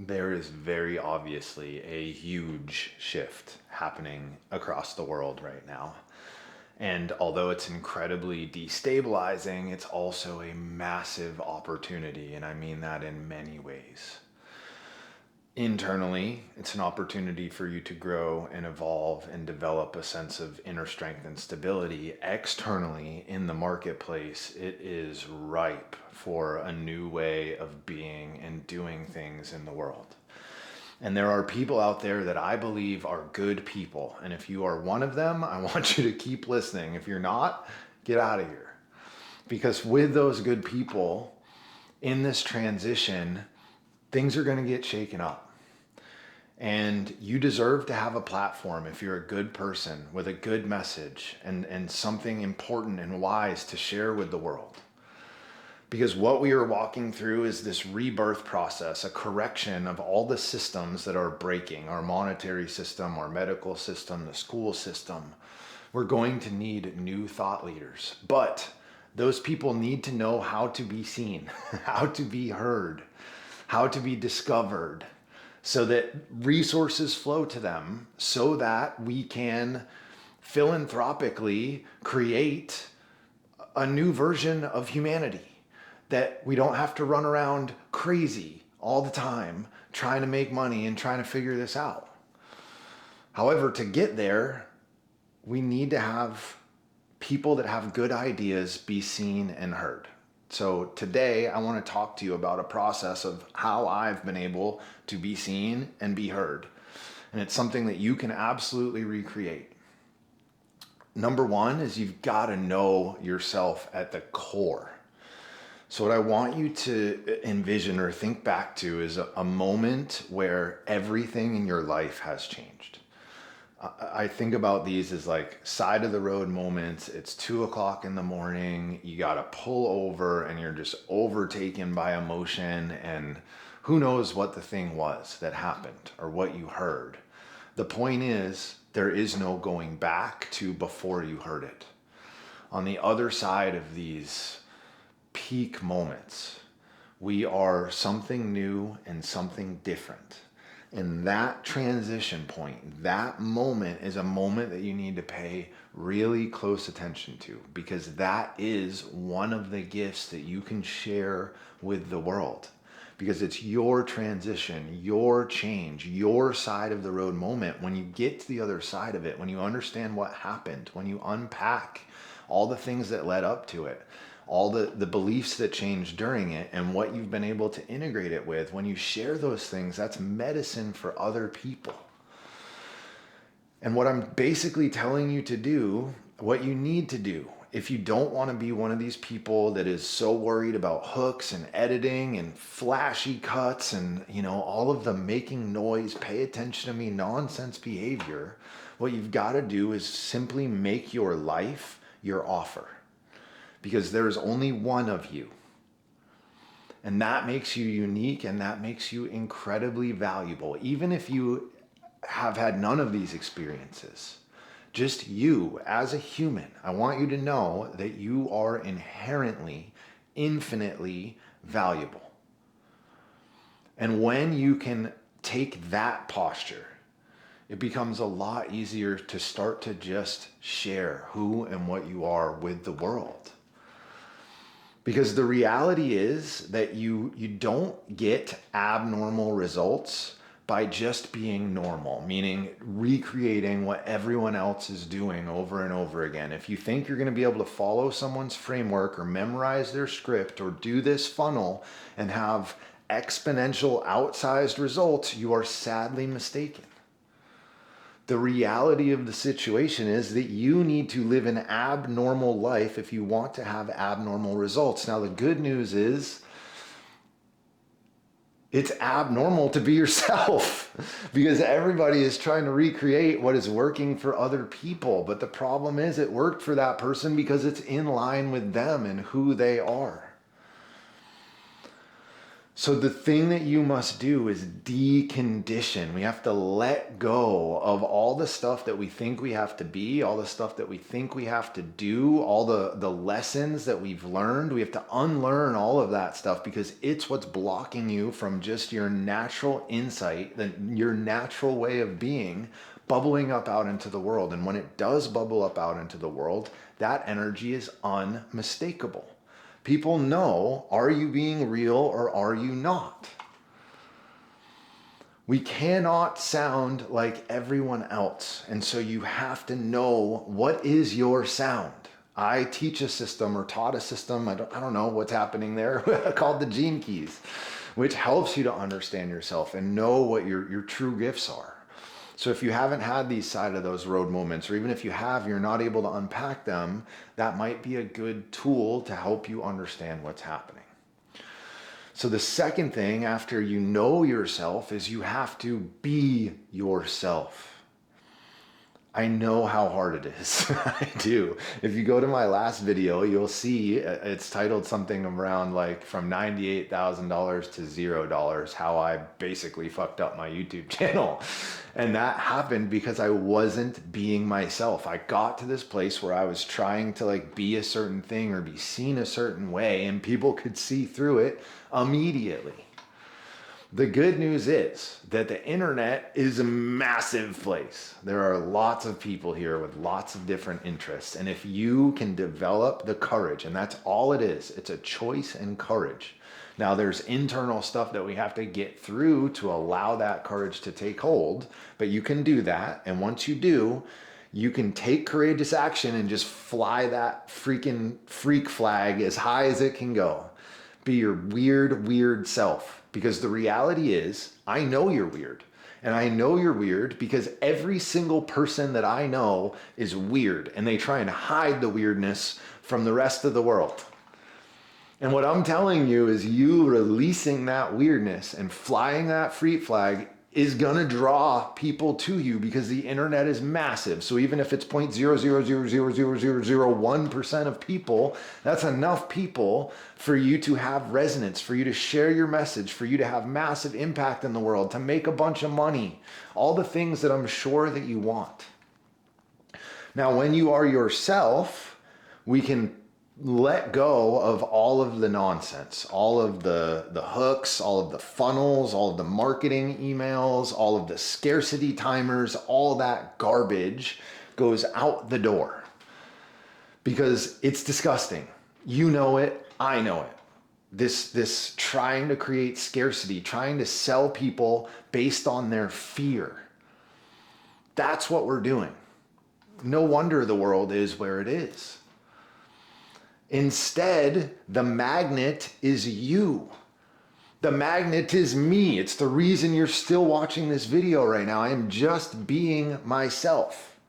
There is very obviously a huge shift happening across the world right now. And although it's incredibly destabilizing, it's also a massive opportunity. And I mean that in many ways. Internally, it's an opportunity for you to grow and evolve and develop a sense of inner strength and stability. Externally, in the marketplace, it is ripe for a new way of being and doing things in the world. And there are people out there that I believe are good people. And if you are one of them, I want you to keep listening. If you're not, get out of here. Because with those good people in this transition, things are going to get shaken up. And you deserve to have a platform if you're a good person with a good message and something important and wise to share with the world. Because what we are walking through is this rebirth process, a correction of all the systems that are breaking, our monetary system, our medical system, the school system. We're going to need new thought leaders. But those people need to know how to be seen, how to be heard, how to be discovered, so that resources flow to them so that we can philanthropically create a new version of humanity, that we don't have to run around crazy all the time trying to make money and trying to figure this out. However, to get there, we need to have people that have good ideas be seen and heard. So today I want to talk to you about a process of how I've been able to be seen and be heard. And it's something that you can absolutely recreate. Number one is you've got to know yourself at the core. So what I want you to envision or think back to is a moment where everything in your life has changed. I think about these as like side of the road moments. It's 2 o'clock in the morning. You got to pull over and you're just overtaken by emotion. And who knows what the thing was that happened or what you heard. The point is, there is no going back to before you heard it. On the other side of these peak moments, we are something new and something different. And that transition point, that moment is a moment that you need to pay really close attention to, because that is one of the gifts that you can share with the world. Because it's your transition, your change, your side of the road moment. When you get to the other side of it, when you understand what happened, when you unpack all the things that led up to it, all the beliefs that changed during it, and what you've been able to integrate it with, when you share those things, that's medicine for other people. And what I'm basically telling you to do, what you need to do, if you don't want to be one of these people that is so worried about hooks and editing and flashy cuts and, all of the making noise, pay attention to me nonsense behavior, what you've got to do is simply make your life your offer. Because there's only one of you. And that makes you unique, and that makes you incredibly valuable. Even if you have had none of these experiences, just you as a human, I want you to know that you are inherently, infinitely valuable. And when you can take that posture, it becomes a lot easier to start to just share who and what you are with the world. Because the reality is that you don't get abnormal results by just being normal, meaning recreating what everyone else is doing over and over again. If you think you're going to be able to follow someone's framework or memorize their script or do this funnel and have exponential outsized results, you are sadly mistaken. The reality of the situation is that you need to live an abnormal life if you want to have abnormal results. Now, the good news is it's abnormal to be yourself because everybody is trying to recreate what is working for other people. But the problem is it worked for that person because it's in line with them and who they are. So the thing that you must do is decondition. We have to let go of all the stuff that we think we have to be, all the stuff that we think we have to do, all the lessons that we've learned. We have to unlearn all of that stuff because it's what's blocking you from just your natural insight, your natural way of being bubbling up out into the world. And when it does bubble up out into the world, that energy is unmistakable. People know, are you being real or are you not? We cannot sound like everyone else. And so you have to know, what is your sound? I teach a system or taught a system, I don't know what's happening there, called the Gene Keys, which helps you to understand yourself and know what your true gifts are. So if you haven't had these side of those road moments, or even if you have, you're not able to unpack them, that might be a good tool to help you understand what's happening. So the second thing after you know yourself is you have to be yourself. I know how hard it is. I do. If you go to my last video, you'll see it's titled something around like from $98,000 to $0, how I basically fucked up my YouTube channel. And that happened because I wasn't being myself. I got to this place where I was trying to like be a certain thing or be seen a certain way, and people could see through it immediately. The good news is that the internet is a massive place. There are lots of people here with lots of different interests. And if you can develop the courage, and that's all it is, it's a choice and courage. Now there's internal stuff that we have to get through to allow that courage to take hold, but you can do that. And once you do, you can take courageous action and just fly that freaking freak flag as high as it can go. Be your weird self. Because the reality is, I know you're weird. And I know you're weird because every single person that I know is weird. And they try and hide the weirdness from the rest of the world. And what I'm telling you is you releasing that weirdness and flying that freak flag is gonna draw people to you because the internet is massive. So even if it's 0.0000001% of people, that's enough people for you to have resonance, for you to share your message, for you to have massive impact in the world, to make a bunch of money, all the things that I'm sure that you want. Now, when you are yourself, we can let go of all of the nonsense, all of the hooks, all of the funnels, all of the marketing emails, all of the scarcity timers, all that garbage goes out the door because it's disgusting. You know it, I know it. This trying to create scarcity, trying to sell people based on their fear. That's what we're doing. No wonder the world is where it is. Instead, the magnet is you. The magnet is me. It's the reason you're still watching this video right now. I am just being myself.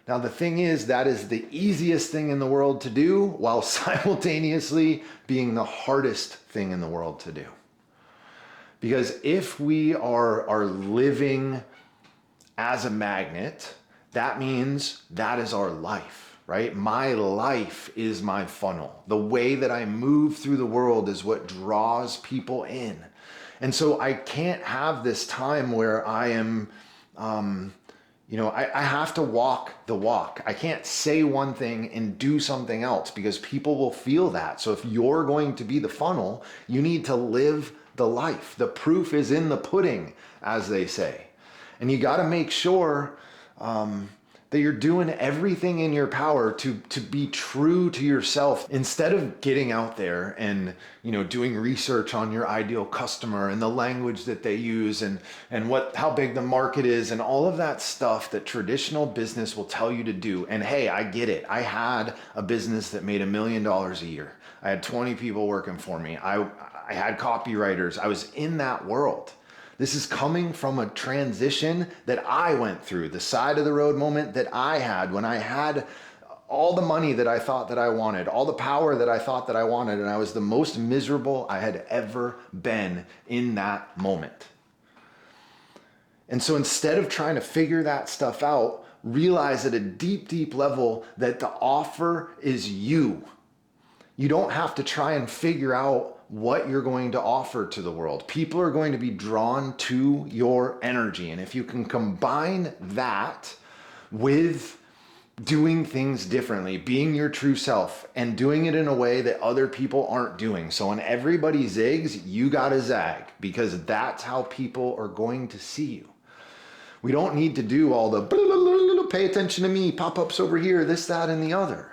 Now, the thing is, that is the easiest thing in the world to do while simultaneously being the hardest thing in the world to do. Because if we are living as a magnet, that means that is our life. Right? My life is my funnel. The way that I move through the world is what draws people in. And so I can't have this time where I am, I have to walk the walk. I can't say one thing and do something else because people will feel that. So if you're going to be the funnel, you need to live the life. The proof is in the pudding, as they say. And you got to make sure, that you're doing everything in your power to be true to yourself instead of getting out there and doing research on your ideal customer and the language that they use and how big the market is and all of that stuff that traditional business will tell you to do. And hey, I get it. I had a business that made $1 million a year. I had 20 people working for me. I had copywriters. I was in that world. This is coming from a transition that I went through, the side of the road moment that I had when I had all the money that I thought that I wanted, all the power that I thought that I wanted, and I was the most miserable I had ever been in that moment. And so instead of trying to figure that stuff out, realize at a deep, deep level that the offer is you. You don't have to try and figure out what you're going to offer to the world. People are going to be drawn to your energy. And if you can combine that with doing things differently, being your true self, and doing it in a way that other people aren't doing. So when everybody zigs, you gotta zag, because that's how people are going to see you. We don't need to do all the pay attention to me, pop-ups over here, this, that, and the other.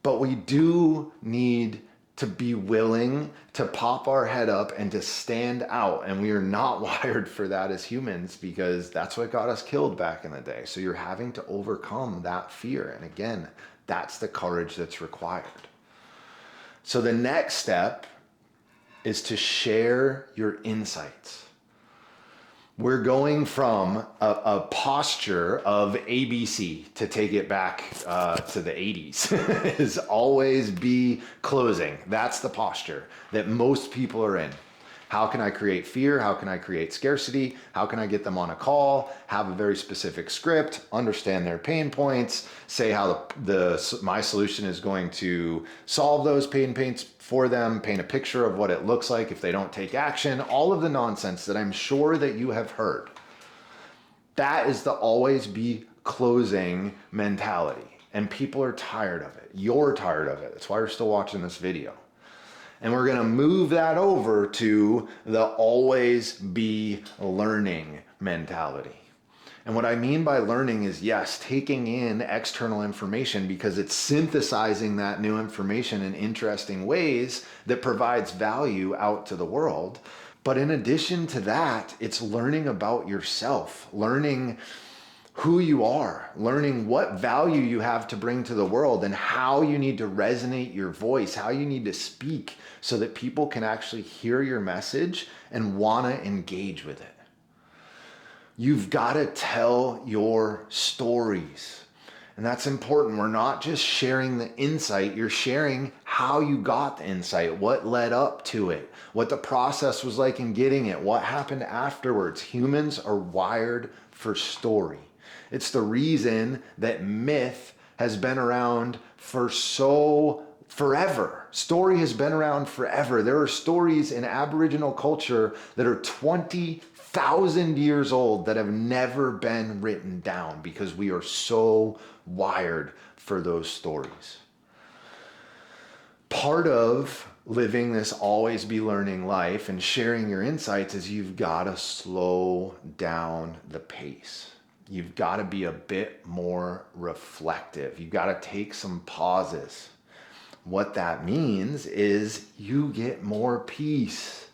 But we do need to be willing to pop our head up and to stand out. And we are not wired for that as humans, because that's what got us killed back in the day. So you're having to overcome that fear. And again, that's the courage that's required. So the next step is to share your insights. We're going from a posture of ABC, to take it back to the 80s, is always be closing. That's the posture that most people are in. How can I create fear? How can I create scarcity? How can I get them on a call? Have a very specific script, understand their pain points, say how my solution is going to solve those pain points for them, paint a picture of what it looks like if they don't take action, all of the nonsense that I'm sure that you have heard. That is the always be closing mentality. And people are tired of it. You're tired of it. That's why you're still watching this video. And we're going to move that over to the always be learning mentality. And what I mean by learning is, yes, taking in external information, because it's synthesizing that new information in interesting ways that provides value out to the world. But in addition to that, it's learning about yourself, learning who you are, learning what value you have to bring to the world, and how you need to resonate your voice, how you need to speak so that people can actually hear your message and want to engage with it. You've got to tell your stories. And that's important. We're not just sharing the insight, you're sharing how you got the insight, what led up to it, what the process was like in getting it, what happened afterwards. Humans are wired for story. It's the reason that myth has been around for forever. Story has been around forever. There are stories in Aboriginal culture that are 20,000 years old that have never been written down, because we are so wired for those stories. Part of living this always be learning life and sharing your insights is you've got to slow down the pace. You've got to be a bit more reflective. You've got to take some pauses. What that means is you get more peace.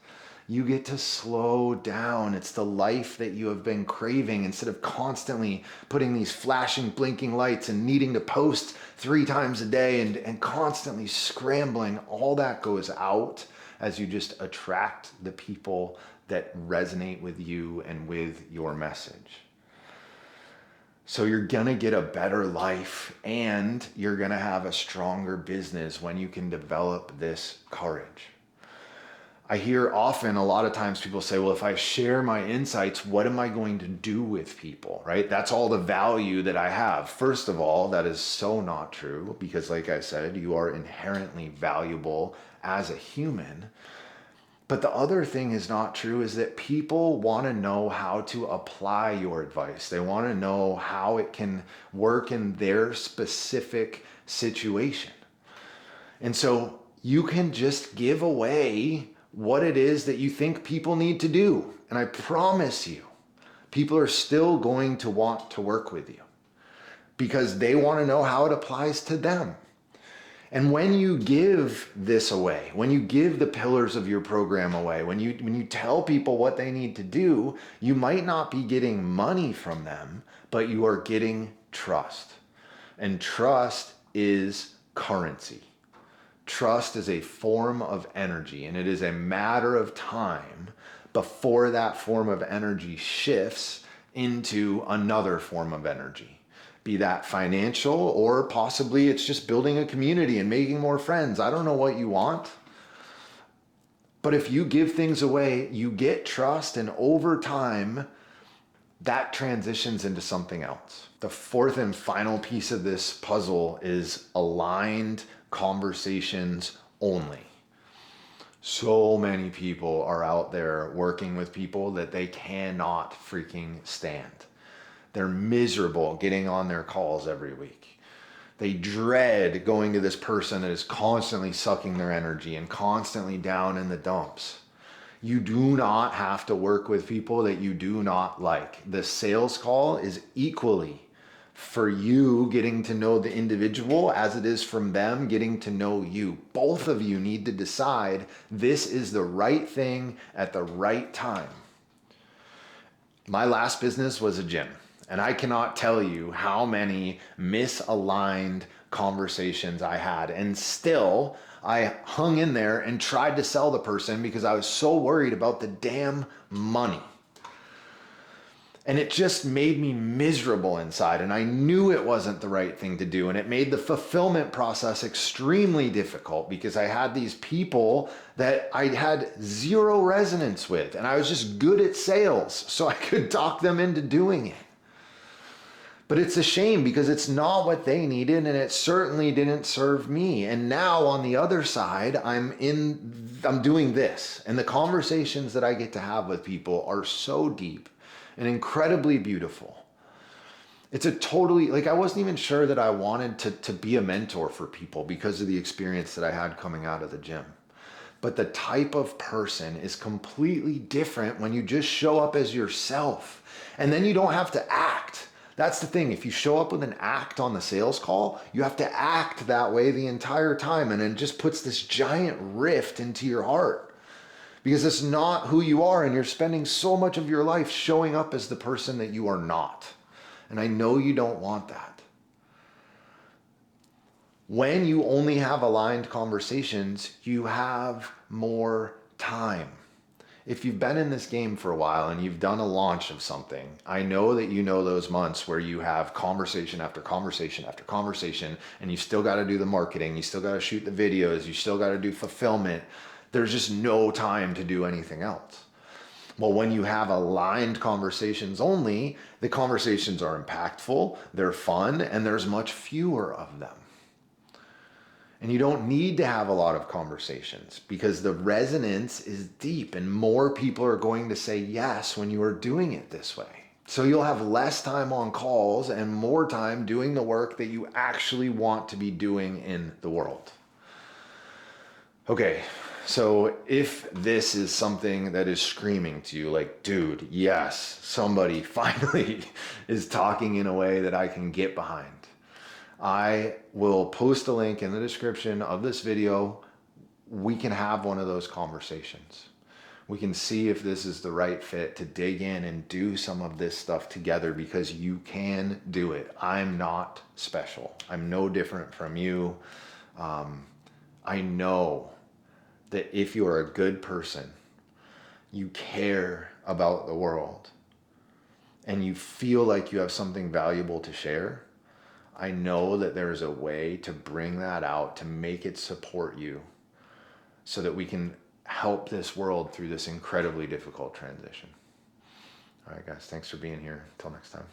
You get to slow down. It's the life that you have been craving, instead of constantly putting these flashing, blinking lights and needing to post 3 times a day and constantly scrambling. All that goes out as you just attract the people that resonate with you and with your message. So you're gonna get a better life, and you're gonna have a stronger business when you can develop this courage. I hear often, a lot of times, people say, well, if I share my insights, what am I going to do with people, right? That's all the value that I have. First of all, that is so not true, because like I said, you are inherently valuable as a human. But the other thing is not true, is that people want to know how to apply your advice. They want to know how it can work in their specific situation. And so you can just give away what it is that you think people need to do. And I promise you, people are still going to want to work with you, because they want to know how it applies to them. And when you give this away, when you give the pillars of your program away, when you tell people what they need to do, you might not be getting money from them, but you are getting trust. And trust is currency. Trust is a form of energy, and it is a matter of time before that form of energy shifts into another form of energy. Be that financial, or possibly it's just building a community and making more friends. I don't know what you want. But if you give things away, you get trust, and over time, that transitions into something else. The fourth and final piece of this puzzle is aligned conversations only. So many people are out there working with people that they cannot freaking stand. They're miserable getting on their calls every week. They dread going to this person that is constantly sucking their energy and constantly down in the dumps. You do not have to work with people that you do not like. The sales call is equally for you getting to know the individual as it is from them getting to know you. Both of you need to decide this is the right thing at the right time. My last business was a gym, and I cannot tell you how many misaligned conversations I had, and still I hung in there and tried to sell the person because I was so worried about the damn money. And it just made me miserable inside, and I knew it wasn't the right thing to do, and it made the fulfillment process extremely difficult because I had these people that I had zero resonance with, and I was just good at sales, so I could talk them into doing it. But it's a shame because it's not what they needed, and it certainly didn't serve me. And now on the other side, I'm doing this, and the conversations that I get to have with people are so deep and incredibly beautiful. It's a totally, like, I wasn't even sure that I wanted to be a mentor for people because of the experience that I had coming out of the gym. But the type of person is completely different when you just show up as yourself. And then you don't have to act. That's the thing. If you show up with an act on the sales call, you have to act that way the entire time. And it just puts this giant rift into your heart because it's not who you are. And you're spending so much of your life showing up as the person that you are not. And I know you don't want that. When you only have aligned conversations, you have more time. If you've been in this game for a while and you've done a launch of something, I know that you know those months where you have conversation after conversation after conversation, and you still got to do the marketing, you still got to shoot the videos, you still got to do fulfillment. There's just no time to do anything else. Well, when you have aligned conversations only, the conversations are impactful, they're fun, and there's much fewer of them. And you don't need to have a lot of conversations because the resonance is deep and more people are going to say yes when you are doing it this way. So you'll have less time on calls and more time doing the work that you actually want to be doing in the world. Okay, so if this is something that is screaming to you like, dude, yes, somebody finally is talking in a way that I can get behind, I will post a link in the description of this video. We can have one of those conversations. We can see if this is the right fit to dig in and do some of this stuff together because you can do it. I'm not special. I'm no different from you. I know that if you are a good person, you care about the world, and you feel like you have something valuable to share, I know that there's a way to bring that out, to make it support you so that we can help this world through this incredibly difficult transition. All right, guys, thanks for being here. Until next time.